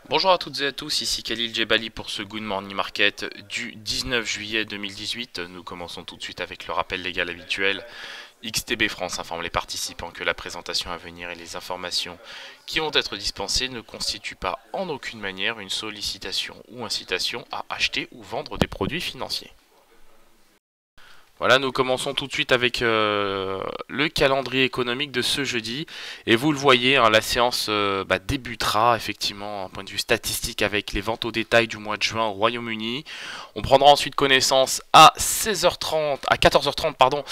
Bonjour à toutes et à tous, ici Khalil Djebali pour ce Good Morning Market du 19 juillet 2018. Nous commençons tout de suite avec le rappel légal habituel. XTB France informe les participants que la présentation à venir et les informations qui vont être dispensées ne constituent pas en aucune manière une sollicitation ou incitation à acheter ou vendre des produits financiers. Voilà, nous commençons tout de suite avec le calendrier économique de ce jeudi. Et vous le voyez, hein, la séance débutera effectivement, d'un point de vue statistique, avec les ventes au détail du mois de juin au Royaume-Uni. On prendra ensuite connaissance à 16h30, à 14h30, pardon,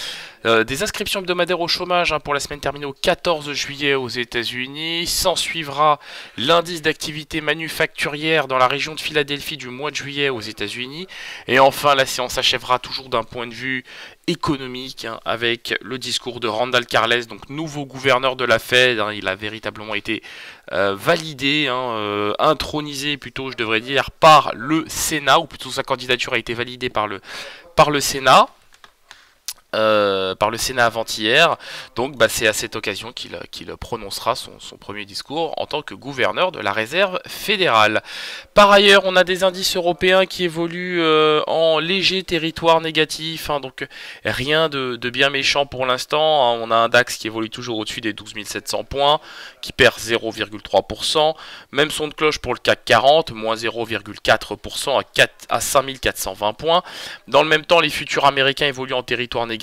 des inscriptions hebdomadaires au chômage, hein, pour la semaine terminée au 14 juillet aux États-Unis. S'en suivra l'indice d'activité manufacturière dans la région de Philadelphie du mois de juillet aux États-Unis. Et enfin, la séance achèvera toujours d'un point de vue économique, hein, avec le discours de Randall Carles, donc nouveau gouverneur de la Fed. Hein, il a véritablement été validé, hein, intronisé plutôt, je devrais dire, par le Sénat, ou plutôt sa candidature a été validée par le Sénat. Par le Sénat avant-hier. Donc c'est à cette occasion qu'il prononcera son premier discours en tant que gouverneur de la Réserve fédérale. Par ailleurs, on a des indices européens qui évoluent en léger territoire négatif, hein, donc rien de bien méchant pour l'instant. Hein. On a un DAX qui évolue toujours au-dessus des 12 700 points, qui perd 0,3%. Même son de cloche pour le CAC 40, moins 0,4% à 5 420 points. Dans le même temps, les futurs américains évoluent en territoire négatif.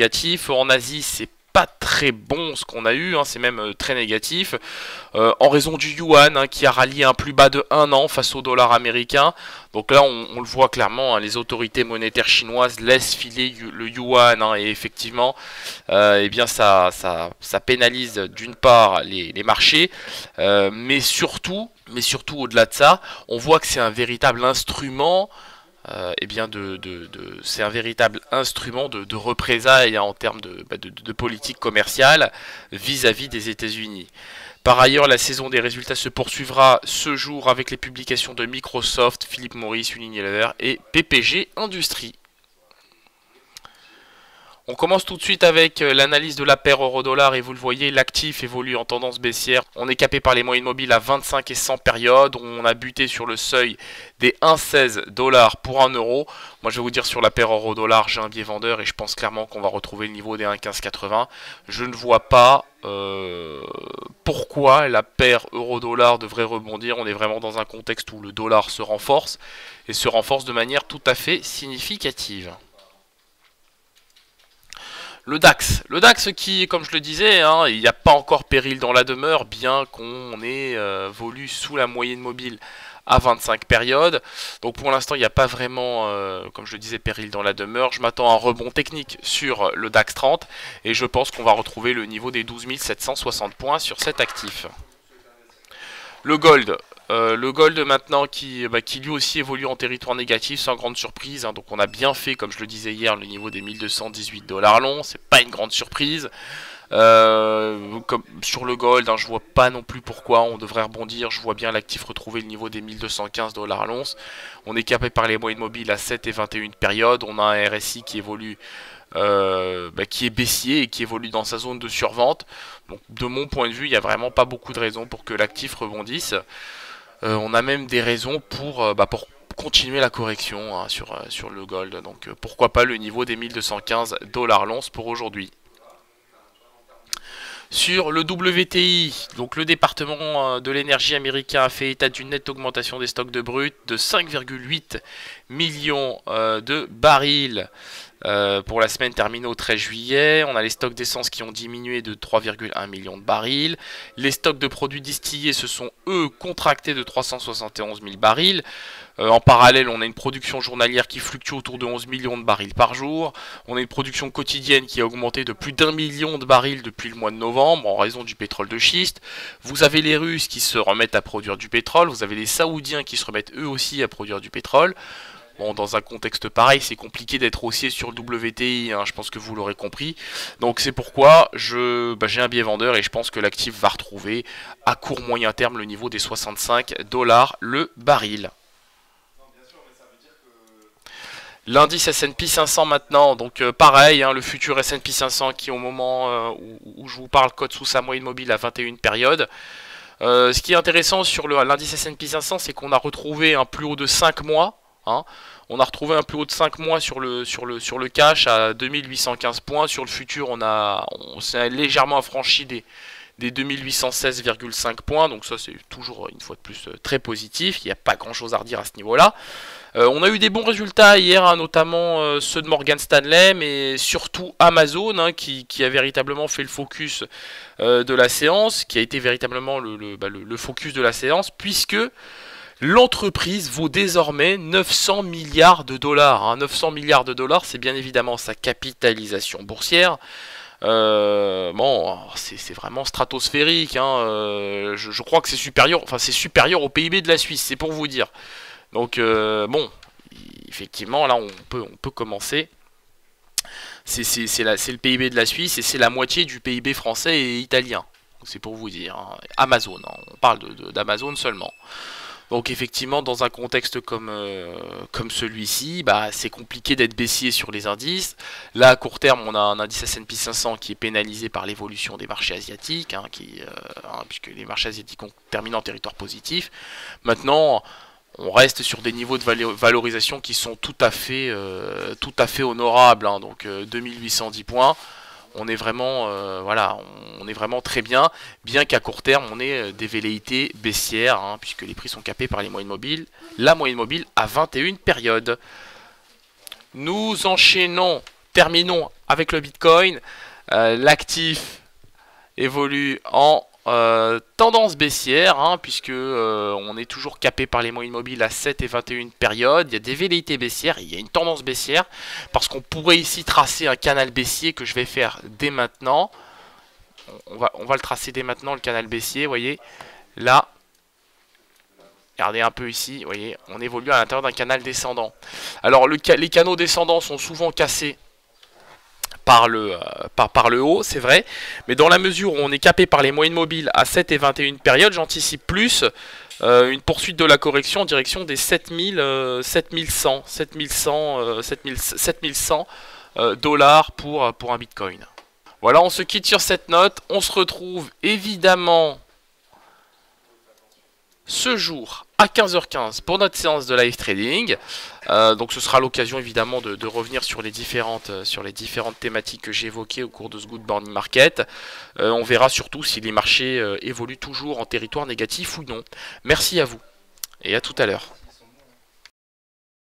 En Asie, c'est pas très bon ce qu'on a eu, hein, c'est même très négatif, en raison du yuan, hein, qui a rallié un plus bas de 1 an face au dollar américain. Donc là on le voit clairement, hein, les autorités monétaires chinoises laissent filer le yuan, hein, et effectivement eh bien ça pénalise d'une part les marchés, mais surtout au-delà de ça, on voit que c'est un véritable instrument, c'est un véritable instrument de représailles, hein, en termes de politique commerciale vis-à-vis des États-Unis. Par ailleurs, la saison des résultats se poursuivra ce jour avec les publications de Microsoft, Philip Morris, Unilever et PPG Industries. On commence tout de suite avec l'analyse de la paire euro-dollar et vous le voyez, l'actif évolue en tendance baissière. On est capé par les moyennes mobiles à 25 et 100 périodes. On a buté sur le seuil des 1,16 $ pour 1 euro. Moi je vais vous dire, sur la paire euro-dollar, j'ai un biais vendeur et je pense clairement qu'on va retrouver le niveau des 1,1580. Je ne vois pas pourquoi la paire euro-dollar devrait rebondir. On est vraiment dans un contexte où le dollar se renforce et se renforce de manière tout à fait significative. Le DAX qui, comme je le disais, hein, il n'y a pas encore péril dans la demeure, bien qu'on ait volé sous la moyenne mobile à 25 périodes. Donc pour l'instant, il n'y a pas vraiment, comme je le disais, péril dans la demeure. Je m'attends à un rebond technique sur le DAX 30 et je pense qu'on va retrouver le niveau des 12 760 points sur cet actif. Le gold maintenant qui lui aussi évolue en territoire négatif sans grande surprise, hein. Donc on a bien fait, comme je le disais hier, le niveau des 1218 $ long, c'est pas une grande surprise. Comme sur le gold, hein, je vois pas non plus pourquoi on devrait rebondir. Je vois bien l'actif retrouver le niveau des 1215 $ l'once. On est capé par les moyennes mobiles à 7 et 21 périodes. On a un RSI qui évolue, qui est baissier et qui évolue dans sa zone de survente. Donc de mon point de vue, il n'y a vraiment pas beaucoup de raisons pour que l'actif rebondisse. On a même des raisons pour continuer la correction, hein, sur le gold. Donc pourquoi pas le niveau des 1215 $ l'once pour aujourd'hui. Sur le WTI, donc le département de l'énergie américain a fait état d'une nette augmentation des stocks de brut de 5,8 millions de barils pour la semaine terminée au 13 juillet. On a les stocks d'essence qui ont diminué de 3,1 millions de barils. Les stocks de produits distillés se sont, eux, contractés de 371 000 barils. En parallèle, on a une production journalière qui fluctue autour de 11 millions de barils par jour. On a une production quotidienne qui a augmenté de plus d'1 million de barils depuis le mois de novembre en raison du pétrole de schiste. Vous avez les Russes qui se remettent à produire du pétrole. Vous avez les Saoudiens qui se remettent eux aussi à produire du pétrole. Bon, dans un contexte pareil, c'est compliqué d'être haussier sur le WTI, hein, je pense que vous l'aurez compris. Donc c'est pourquoi j'ai un biais vendeur et je pense que l'actif va retrouver à court moyen terme le niveau des 65 $ le baril. L'indice S&P 500 maintenant, donc pareil, hein, le futur S&P 500 qui au moment où je vous parle cote sous sa moyenne mobile à 21 périodes. Ce qui est intéressant sur l'indice S&P 500, c'est qu'on a retrouvé un plus haut de 5 mois. Hein. On a retrouvé un plus haut de 5 mois sur le cash à 2815 points. Sur le futur, on s'est légèrement affranchi des 2816,5 points. Donc ça, c'est toujours, une fois de plus, très positif. Il n'y a pas grand-chose à redire à ce niveau-là. On a eu des bons résultats hier, hein, notamment ceux de Morgan Stanley, mais surtout Amazon, hein, qui a véritablement fait le focus de la séance, qui a été véritablement le focus de la séance, puisque l'entreprise vaut désormais 900 milliards de dollars. Hein. 900 milliards de dollars, c'est bien évidemment sa capitalisation boursière. Bon, c'est vraiment stratosphérique. Hein. Je crois que c'est supérieur au PIB de la Suisse, c'est pour vous dire. Donc bon, effectivement, là on peut commencer. C'est le PIB de la Suisse et c'est la moitié du PIB français et italien. C'est pour vous dire. Hein. Amazon, hein. On parle d'Amazon seulement. Donc effectivement, dans un contexte comme celui-ci, bah, c'est compliqué d'être baissier sur les indices. Là, à court terme, on a un indice S&P 500 qui est pénalisé par l'évolution des marchés asiatiques, hein, puisque les marchés asiatiques ont terminé en territoire positif. Maintenant, on reste sur des niveaux de valorisation qui sont tout à fait honorables. Hein, donc 2810 points. On est vraiment, on est vraiment très bien qu'à court terme, on ait des velléités baissières, hein, puisque les prix sont capés par les moyennes mobiles. La moyenne mobile à 21 périodes. Nous terminons avec le Bitcoin. L'actif évolue en tendance baissière, hein, puisque on est toujours capé par les moyennes mobiles à 7 et 21 périodes. Il y a des velléités baissières, il y a une tendance baissière, parce qu'on pourrait ici tracer un canal baissier que je vais faire dès maintenant. On va le tracer dès maintenant, le canal baissier, vous voyez. Là, regardez un peu ici, vous voyez, on évolue à l'intérieur d'un canal descendant. Alors, les canaux descendants sont souvent cassés par le haut, c'est vrai, mais dans la mesure où on est capé par les moyennes mobiles à 7 et 21 périodes, j'anticipe plus une poursuite de la correction en direction des 7100 dollars pour un Bitcoin. Voilà, on se quitte sur cette note, on se retrouve évidemment ce jour à 15h15 pour notre séance de live trading. Donc ce sera l'occasion évidemment de revenir sur les différentes thématiques que j'ai évoquées au cours de ce Good Morning Market. On verra surtout si les marchés évoluent toujours en territoire négatif ou non. Merci à vous et à tout à l'heure.